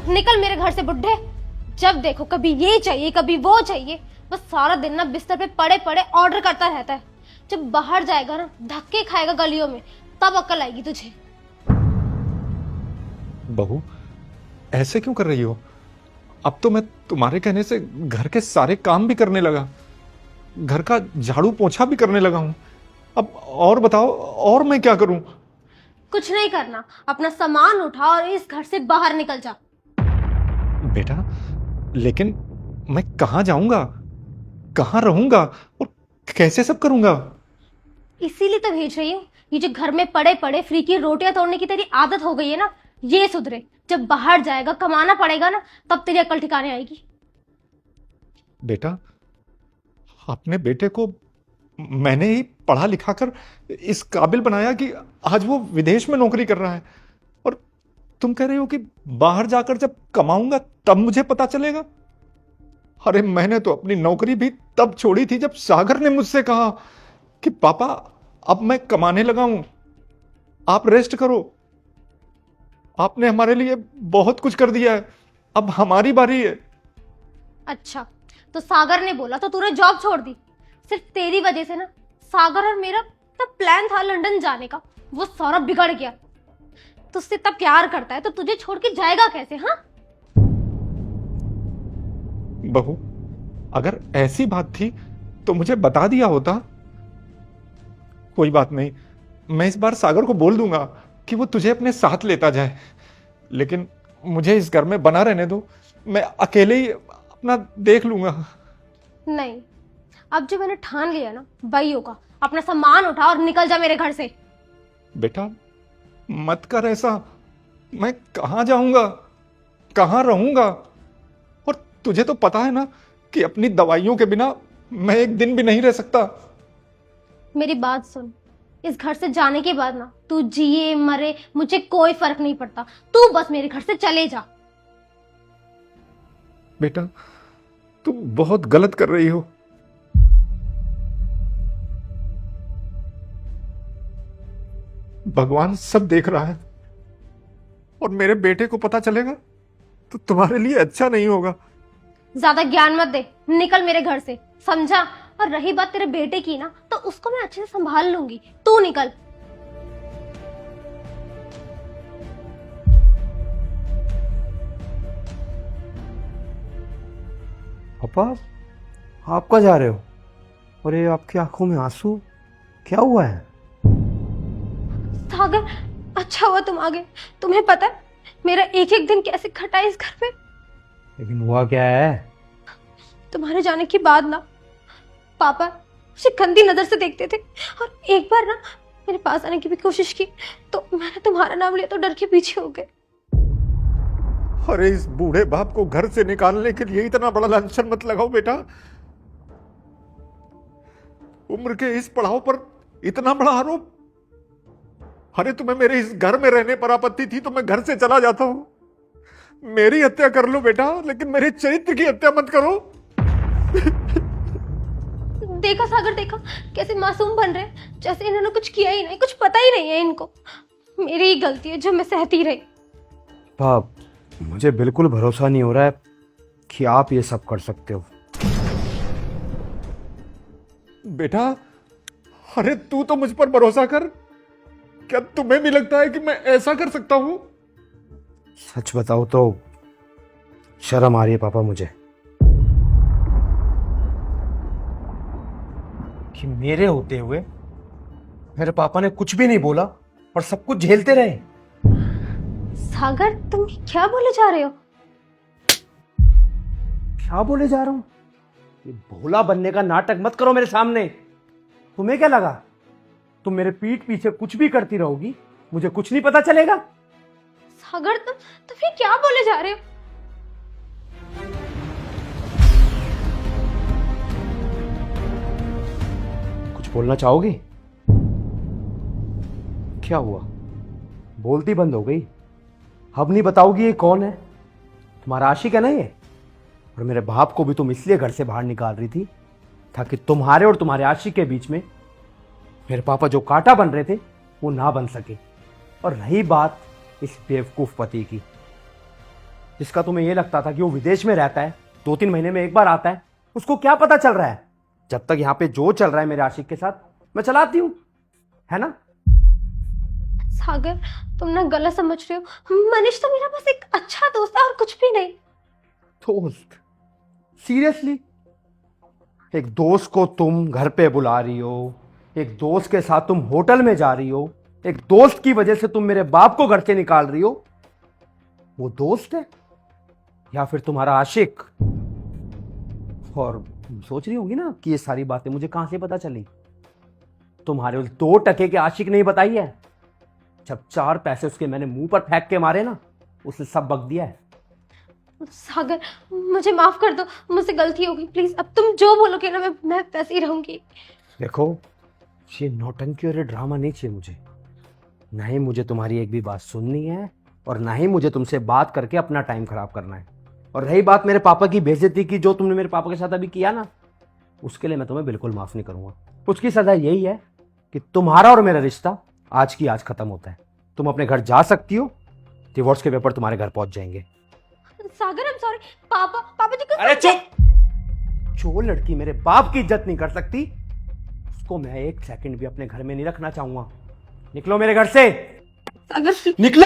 निकल मेरे घर से बुड्ढे। जब देखो कभी ये चाहिए कभी वो चाहिए, बस सारा दिन ना बिस्तर पे पड़े पड़े ऑर्डर करता रहता है। जब बाहर जाएगा ना, धक्के खाएगा गलियों में, तब अक्ल आएगी तुझे। बहू, ऐसे क्यों कर रही हो? अब तो मैं तुम्हारे कहने से घर के सारे काम भी करने लगा, घर का झाड़ू पोछा भी करने लगा हूं। अब और बताओ, और मैं क्या करूं? कुछ नहीं करना, अपना सामान उठा और इस घर से बाहर निकल जा। बेटा, लेकिन मैं कहां जाऊंगा, कहां रहूंगा और कैसे सब करूंगा? इसीलिए तो भेज रही हूँ। ये जो घर में पड़े पड़े फ्री की रोटियां तोड़ने की तेरी आदत हो गई है ना, ये सुधरे। जब बाहर जाएगा, कमाना पड़ेगा ना, तब तेरी अकल ठिकाने आएगी। बेटा, अपने बेटे को मैंने ही पढ़ा लिखा कर इस काबिल बनाया कि आज वो विदेश में नौकरी कर रहा है, और तुम कह रहे हो कि बाहर जाकर जब कमाऊंगा तब मुझे पता चलेगा। अरे मैंने तो अपनी नौकरी भी तब छोड़ी थी जब सागर ने मुझसे कहा कि पापा, अब मैं कमाने लगा हूं, आप रेस्ट करो। आपने हमारे लिए बहुत कुछ कर दिया है, अब हमारी बारी है। अच्छा, तो सागर ने बोला तो तूने जॉब छोड़ दी। सिर्फ तेरी वजह से ना सागर और मेरा तब प्लान था लंदन जाने का, वो सारा बिगड़ गया। तुझसे इतना प्यार करता है तो तुझे छोड़ के जाएगा कैसे? हाँ, बहू, अगर ऐसी बात थी तो मुझे बता दिया होता। कोई बात नहीं, मैं इस बार सागर को बोल दूंगा कि वो तुझे अपने साथ लेता जाए, लेकिन मुझे इस घर में बना रहने दो। मैं अकेले ही अपना देख लूंगा। नहीं, अब जो मैंने ठान लिया ना वही होगा। अपना सामान उठा और निकल जा मेरे घर से। बेटा, मत कर ऐसा। मैं कहां जाऊंगा, कहां रहूंगा? और तुझे तो पता है ना कि अपनी दवाइयों के बिना मैं एक दिन भी नहीं रह सकता। मेरी बात सुन, इस घर से जाने के बाद ना तू जिए मरे मुझे कोई फर्क नहीं पड़ता। तू बस मेरे घर से चले जा। बेटा, तुम बहुत गलत कर रही हो। भगवान सब देख रहा है, और मेरे बेटे को पता चलेगा तो तुम्हारे लिए अच्छा नहीं होगा। ज्यादा ज्ञान मत दे, निकल मेरे घर से, समझा? और रही बात तेरे बेटे की ना, तो उसको मैं अच्छे से संभाल लूंगी। तू निकल। पापा, आप कहाँ जा रहे हो? और ये आपकी आंखों में आंसू, क्या हुआ है? सागर, अच्छा हुआ तुम आ गए। तुम्हें पता है मेरा एक एक दिन कैसे कटा है इस घर पे? लेकिन हुआ क्या है? तुम्हारे जाने के बाद ना पापा मुझे गंदी नजर से देखते थे, और एक बार ना मेरे पास आने की भी कोशिश की तो मैंने तुम्हारा नाम लिया तो डर के पीछे हो गए। अरे इस बूढ़े बाप को घर से निकालने के लिए इतना बड़ा लांछन मत लगाओ बेटा। उम्र के इस पड़ाव पर इतना बड़ा आरोप। अरे तुम्हें मेरे इस घर में रहने पर आपत्ति थी तो मैं घर से चला जाता हूं। मेरी हत्या कर लो बेटा, लेकिन मेरे चरित्र की हत्या मत करो। देखा सागर, देखा कैसे मासूम बन रहे हैं, जैसे इन्होंने कुछ किया ही नहीं, कुछ पता ही नहीं है इनको। मेरी ही गलती है जो मैं सहती रही। पाप, मुझे बिल्कुल भरोसा नहीं हो रहा है कि आप ये सब कर सकते हो। बेटा, अरे तू तो मुझ पर भरोसा कर। क्या तुम्हें भी लगता है कि मैं ऐसा कर सकता हूं? सच बताओ तो शर्म आ रही है पापा मुझे, कि मेरे होते हुए मेरे पापा ने कुछ भी नहीं बोला और सब कुछ झेलते रहे। सागर, तुम क्या बोले जा रहे हो? क्या बोले जा रहा हूं? ये भोला बनने का नाटक मत करो मेरे सामने। तुम्हें क्या लगा तुम मेरे पीठ पीछे कुछ भी करती रहोगी, मुझे कुछ नहीं पता चलेगा? सागर, तुम ये क्या बोले जा रहे हो? कुछ बोलना चाहोगी? क्या हुआ, बोलती बंद हो गई? अब नहीं बताओगी ये कौन है? तुम्हारा आशिक है ना ये? और मेरे बाप को भी तुम इसलिए घर से बाहर निकाल रही थी ताकि तुम्हारे और तुम्हारे आशिक के बीच में मेरे पापा जो कांटा बन रहे थे वो ना बन सके। और रही बात इस बेवकूफ पति की, जिसका तुम्हें ये लगता था कि वो विदेश में रहता है, 2-3 महीने में एक बार आता है, उसको क्या पता चल रहा है? जब तक यहां पे जो चल रहा है मेरे आशिक के साथ, मैं चलाती हूं, है ना? सागर, तुम ना गलत समझ रहे हो। मनीष तो मेरा बस एक अच्छा दोस्त है और कुछ भी नहीं। दोस्त? सीरियसली? एक दोस्त को तुम घर पे बुला रही हो, एक दोस्त के साथ तुम होटल में जा रही हो, एक दोस्त की वजह से तुम मेरे बाप को घर से निकाल रही हो? वो दोस्त है या फिर तुम्हारा आशिक? और तुम सोच रही होगी ना कि ये सारी बातें मुझे कहां से पता चली? तुम्हारे उस 2 टके के आशिक नहीं बताई है। जब 4 पैसे उसके मैंने मुंह पर फेंक के मारे ना, उसने सब बक दिया है। सागर, मुझे माफ कर दो, मुझसे गलती हो गई। प्लीज अब तुम जो बोलोगे ना मैं वैसे ही रहूंगी। देखो, ये नौटंकी और ये ड्रामा नहीं चाहिए मुझे। ना ही मुझे तुम्हारी एक भी बात सुननी है और ना ही मुझे तुमसे बात करके अपना टाइम खराब करना है। और रही बात मेरे पापा की बेइज्जती की, जो तुमने मेरे पापा के साथ अभी किया ना, उसके लिए मैं तुम्हें बिल्कुल माफ नहीं करूंगा। उसकी सजा यही है कि तुम्हारा और मेरा रिश्ता आज की आज खत्म होता है। तुम अपने घर जा सकती हो, डिवोर्स के पेपर तुम्हारे घर पहुंच जाएंगे। सागर, आई एम सॉरी। पापा जी को अरे चुप! जो लड़की मेरे बाप की इज्जत नहीं कर सकती, उसको मैं 1 सेकंड भी अपने घर में नहीं रखना चाहूंगा। निकलो मेरे घर से, सागर, निकलो!